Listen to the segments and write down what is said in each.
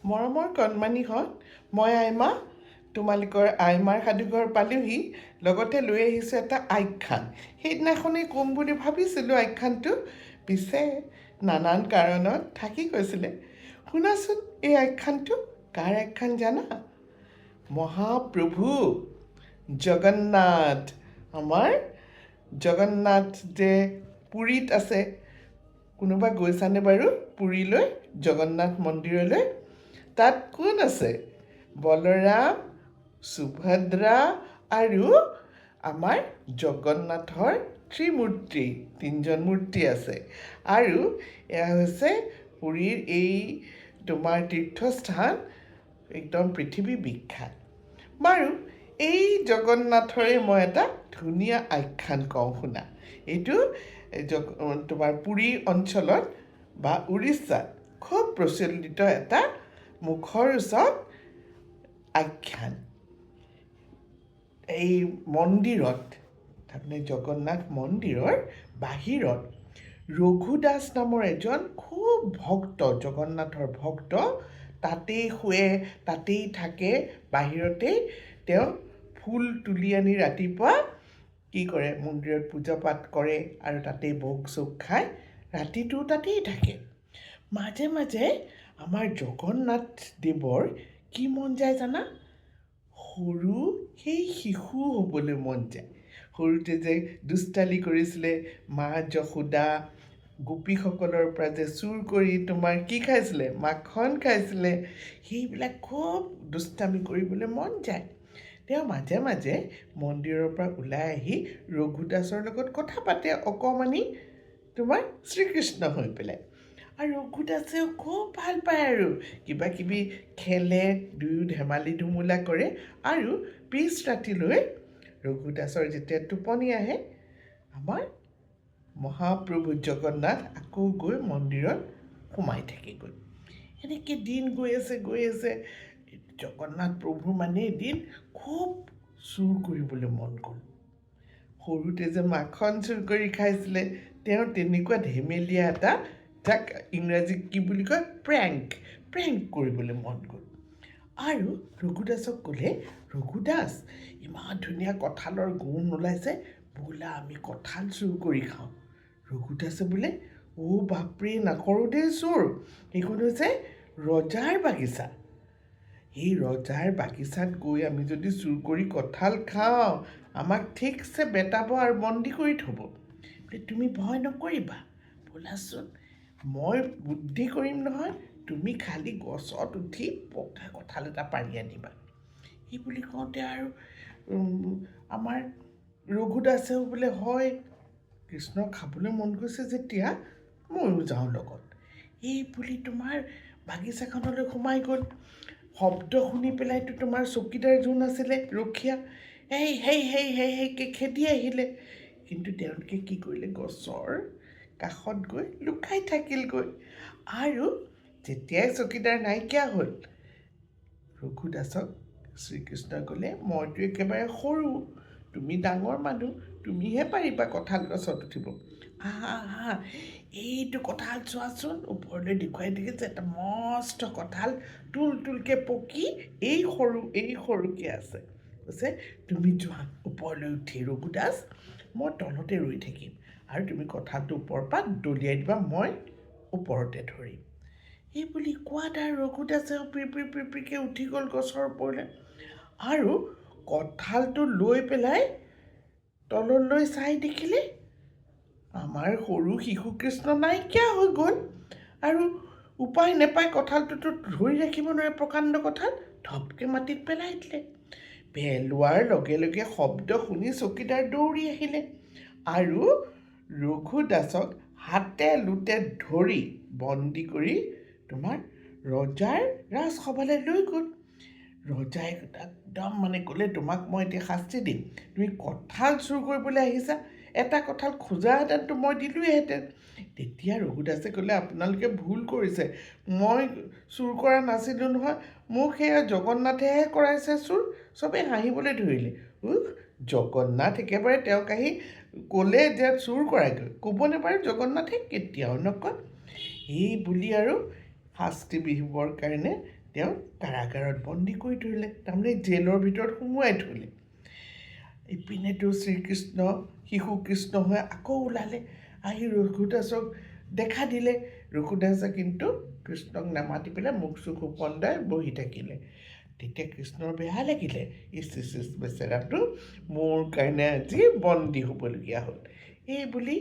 মৰমৰ কণমানিহঁত, মই আইমা। তোমালোকৰ আইমাৰ সাধুঘৰ পালোহি। লগতে লৈ আহিছোঁ এটা আখ্যান। সেইদিনাখনেই ক'ম বুলি ভাবিছিলোঁ আখ্যানটো, পিছে নানান কাৰণত থাকি গৈছিলে। শুনাচোন এই আখ্যানটো। কাৰ আখ্যান জানা? মহাপ্ৰভু জগন্নাথ। আমাৰ জগন্নাথ যে পুৰীত আছে। কোনোবা গৈছানে বাৰু পুৰীলৈ, জগন্নাথ মন্দিৰলৈ? তাত কোন আছে? বলৰাম, সুভদ্ৰা আৰু আমাৰ জগন্নাথৰ ত্ৰিমূৰ্তি, তিনিজন মূৰ্তি আছে। আৰু এয়া হৈছে পুৰীৰ এই তোমাৰ তীৰ্থস্থান, একদম পৃথিৱী বিখ্যাত। বাৰু, এই জগন্নাথৰে মই এটা ধুনীয়া আখ্যান কওঁ, শুনা। এইটো তোমাৰ পুৰী অঞ্চলত বা উৰিষ্যাত খুব প্ৰচলিত এটা মুখৰোচক আখ্যান। এই মন্দিৰত, তাৰমানে জগন্নাথ মন্দিৰৰ বাহিৰত ৰঘুদাস নামৰ এজন খুব ভক্ত, জগন্নাথৰ ভক্ত, তাতেই শুৱে, তাতেই থাকে, বাহিৰতেই তেওঁ ফুল তুলি আনি ৰাতিপুৱা কি কৰে, মন্দিৰত পূজা পাঠ কৰে আৰু তাতেই ভোগ চোগ খায়, ৰাতিটো তাতেই থাকে। মাজে মাজে আমাৰ জগন্নাথ দেৱৰ কি মন যায় জানা? সৰু সেই শিশু হ'বলৈ মন যায়। সৰুতে যে দুষ্টালি কৰিছিলে, মা যশোদা গোপীসকলৰ পৰা যে চুৰ কৰি তোমাৰ কি খাইছিলে, মাখন খাইছিলে, সেইবিলাক খুব দুষ্টামি কৰিবলৈ মন যায়। তেওঁ মাজে মাজে মন্দিৰৰ পৰা ওলাই আহি ৰঘুদাসৰ লগত কথা পাতে, অকণমানি তোমাৰ শ্ৰীকৃষ্ণ হৈ পেলাই। আৰু ৰঘুদাসেও খুব ভাল পায় আৰু কিবা কিবি খেলে, দুয়ো ধেমালি ধুমুলা কৰে। আৰু পিছ ৰাতিলৈ ৰঘুদাসৰ যেতিয়া টোপনি আহে, আমাৰ মহাপ্ৰভু জগন্নাথ আকৌ গৈ মন্দিৰত সোমাই থাকেগৈ। এনেকৈ দিন গৈ আছে। জগন্নাথ প্ৰভুৰ মানে এদিন খুব চুৰ কৰিবলৈ মন গ'ল। সৰুতে যে মাখন চুৰ কৰি খাইছিলে, তেওঁ তেনেকুৱা ধেমেলীয়া এটা, যাক ইংৰাজীত কি বুলি কয়, প্ৰেংক কৰিবলৈ মন গ'ল। আৰু ৰঘুদাসক ক'লে, ৰঘুদাস, ইমান ধুনীয়া কঁঠালৰ গুণ ওলাইছে, ব'লা আমি কঁঠাল চুৰ কৰি খাওঁ। ৰঘুদাসে বোলে, অ' বাপৰে, নকৰোঁ দেই চুৰ, সেইখন হৈছে ৰজাৰ বাগিচা। সেই ৰজাৰ বাগিচাত গৈ আমি যদি চুৰ কৰি কঁঠাল খাওঁ, আমাক ঠিকছে বেটাব আৰু বন্দী কৰি থ'ব। বোলে তুমি ভয় নকৰিবা, ব'লাচোন, মই বুদ্ধি কৰিম নহয়, তুমি খালি গছত উঠি পকা কঁঠাল এটা পাৰি আনিবা। সেই বুলি কওঁতে আৰু আমাৰ ৰঘুদাসেও বোলে, হয়, কৃষ্ণ খাবলৈ মন গৈছে যেতিয়া ময়ো যাওঁ লগত। এই বুলি তোমাৰ বাগিচাখনলৈ সোমাই গ'ল। শব্দ শুনি পেলাইতো তোমাৰ চকীদাৰ যোন আছিলে, ৰখীয়া, হেই খেদি আহিলে। কিন্তু তেওঁলোকে কি কৰিলে, গছৰ কাষত গৈ লুকাই থাকিলগৈ। আৰু যেতিয়াই চকীদাৰ নাইকিয়া হ'ল, ৰঘুদাসক শ্ৰীকৃষ্ণই ক'লে, মইতো একেবাৰে সৰু, তুমি ডাঙৰ মানুহ, তুমিহে পাৰিবা কঁঠাল গছত উঠিব। আহা, এইটো কঁঠাল চোৱাচোন, ওপৰলৈ দেখুৱাই দেখিছে, এটা মস্ত কঁঠাল তুলকৈ পকি এই সৰুকৈ আছে। কৈছে, তুমি যোৱা ওপৰলৈ উঠি, ৰঘুদাস, মই তলতে ৰৈ থাকিম, আৰু তুমি কঁঠালটো ওপৰৰ পৰা দলিয়াই দিবা, মই ওপৰতে ধৰিম। এই বুলি কোৱাত আৰু ৰঘুদাসে পিৰপিৰকৈ উঠি গ'ল গছৰ ওপৰলৈ, আৰু কঁঠালটো লৈ পেলাই তললৈ চাই দেখিলে, আমাৰ সৰু শিশু কৃষ্ণ নাইকিয়া হৈ গ'ল। আৰু উপায় নাপায়, কঁঠালটোতো ধৰি ৰাখিব নোৱাৰে, প্ৰকাণ্ড কঁঠাল, ধপকৈ মাটিত পেলাই দিলে। পেলোৱাৰ লগে লগে শব্দ শুনি চকীদাৰ দৌৰি আহিলে আৰু ৰঘুদাসক হাতে লোটে ধৰি বন্দী কৰি তোমাৰ ৰজাৰ ৰাজসভালৈ লৈ গ'ল। ৰজাই একদম মানে ক'লে, তোমাক মই এতিয়া শাস্তি দিম, তুমি কঁঠাল চুৰ কৰিবলৈ আহিছা, এটা কঁঠাল খোজাহেঁতেনতো মই দিলোঁহেঁতেন। তেতিয়া ৰঘুদাসে ক'লে, আপোনালোকে ভুল কৰিছে, মই চুৰ কৰা নাছিলোঁ নহয়, মোক সেয়া জগন্নাথেহে কৰাইছে চুৰ। চবেই হাঁহিবলৈ ধৰিলে। জগন্নাথ, একেবাৰে তেওঁক আহি ক'লে যে চুৰ কৰাইগৈ, ক'বনে বাৰু জগন্নাথে? কেতিয়াও নকয়। এই বুলি আৰু শাস্তি বিহিবৰ কাৰণে তেওঁ কাৰাগাৰত বন্দী কৰি থ'লে, তাৰমানে জেলৰ ভিতৰত সোমোৱাই থ'লে। ইপিনেতো শ্ৰীকৃষ্ণ শিশু কৃষ্ণ হৈ আকৌ ওলালে, আহি ৰঘুদাসক দেখা দিলে। ৰঘুদাসে কিন্তু কৃষ্ণক নামাতি পেলাই মুখ চুখ ওপন্দাই বহি থাকিলে। তেতিয়া কৃষ্ণৰ বেয়া লাগিলে, ইচ বেচেৰাটো মোৰ কাৰণে আজি বন্দী হ'বলগীয়া হ'ল। এই বুলি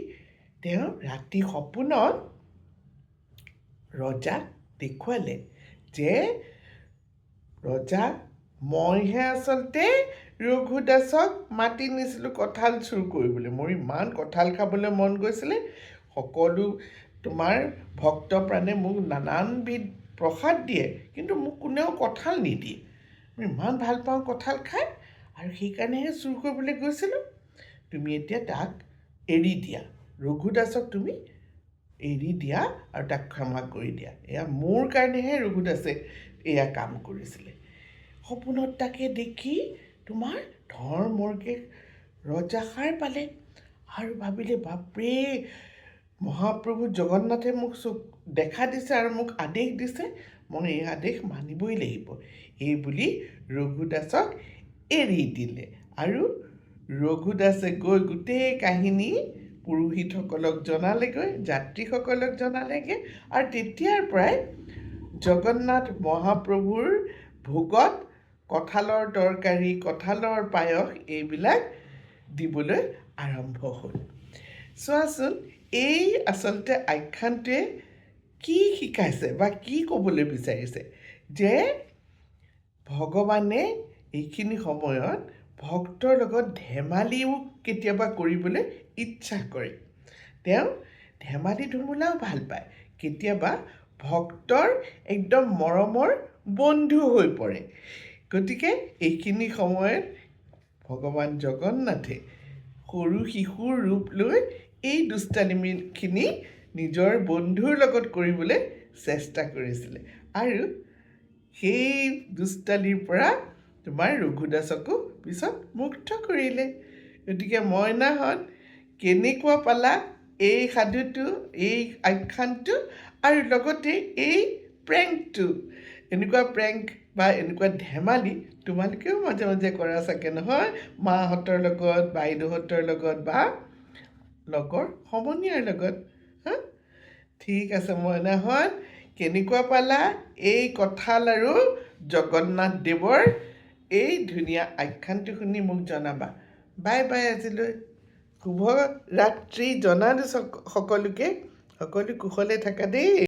তেওঁ ৰাতি সপোনত ৰজাক দেখুৱালে যে ৰজা মইহে আচলতে ৰঘুদাসক মাতি নিছিলোঁ কঁঠাল চুৰ কৰিবলৈ। মোৰ ইমান কঁঠাল খাবলৈ মন গৈছিলে, সকলো তোমাৰ ভক্ত প্ৰাণে মোক নানানবিধ প্ৰসাদ দিয়ে, কিন্তু মোক কোনেও কঁঠাল নিদিয়ে। মই ইমান ভাল পাওঁ কঁঠাল খাই, আৰু সেইকাৰণেহে চুৰ কৰিবলৈ গৈছিলোঁ। তুমি এতিয়া তাক এৰি দিয়া, ৰঘুদাসক তুমি এৰি দিয়া আৰু তাক ক্ষমা কৰি দিয়া। এয়া মোৰ কাৰণেহে ৰঘুদাসে এয়া কাম কৰিছিলে। সপোনত তাকে দেখি তোমাৰ ধৰ্মৰ্গে ৰজা সাৰ পালে আৰু ভাবিলে, বাপৰে, মহাপ্ৰভু জগন্নাথে মোক দেখা দিছে আৰু মোক আদেশ দিছে, মই এই আদেশ মানিবই লাগিব। এই বুলি ৰঘুদাসক এৰি দিলে। আৰু ৰঘুদাসে গৈ গোটেই কাহিনী পুৰোহিতসকলক জনালেগৈ, যাত্ৰীসকলক জনালেগৈ, আৰু তেতিয়াৰ পৰাই জগন্নাথ মহাপ্ৰভুৰ ভোগত কঁঠালৰ তৰকাৰী, কঁঠালৰ পায়স এইবিলাক দিবলৈ আৰম্ভ হ'ল। চোৱাচোন, এই আচলতে আখ্যানটোৱে কি শিকাইছে বা কি ক'বলৈ বিচাৰিছে, যে ভগৱানে এইখিনি সময়ত ভক্তৰ লগত ধেমালিও কেতিয়াবা কৰিবলৈ ইচ্ছা কৰে। তেওঁ ধেমালি ধুমুলাও ভাল পায়, কেতিয়াবা ভক্তৰ একদম মৰমৰ বন্ধু হৈ পৰে। গতিকে এইখিনি সময়ত ভগৱান জগন্নাথে সৰু শিশুৰ ৰূপ লৈ এই দুষ্টালিখিনি নিজৰ বন্ধুৰ লগত কৰিবলৈ চেষ্টা কৰিছিলে, আৰু সেই দুষ্টালিৰ পৰা তোমাৰ ৰঘুদাসকো পিছত মুক্ত কৰিলে। গতিকে মইনাহঁত, কেনেকুৱা পালা এই সাধুটো, এই আখ্যানটো, আৰু লগতে এই প্ৰেংকটো? এনেকুৱা প্ৰেংক বা এনেকুৱা ধেমালি তোমালোকেও মাজে মাজে কৰা চাগে নহয়, মাহঁতৰ লগত, বাইদেউহঁতৰ লগত, বা লগৰ সমনীয়াৰ লগত। ঠিক আছে মইনাহঁত, কেনেকুৱা পালা এই কঁঠাল আৰু জগন্নাথ দেৱৰ এই ধুনীয়া আখ্যানটো শুনি মোক জনাবা। বাই বাই, আজিলৈ শুভ ৰাত্ৰি জনালোঁ সকলোকে। সকলো কুশলে থাকা দেই।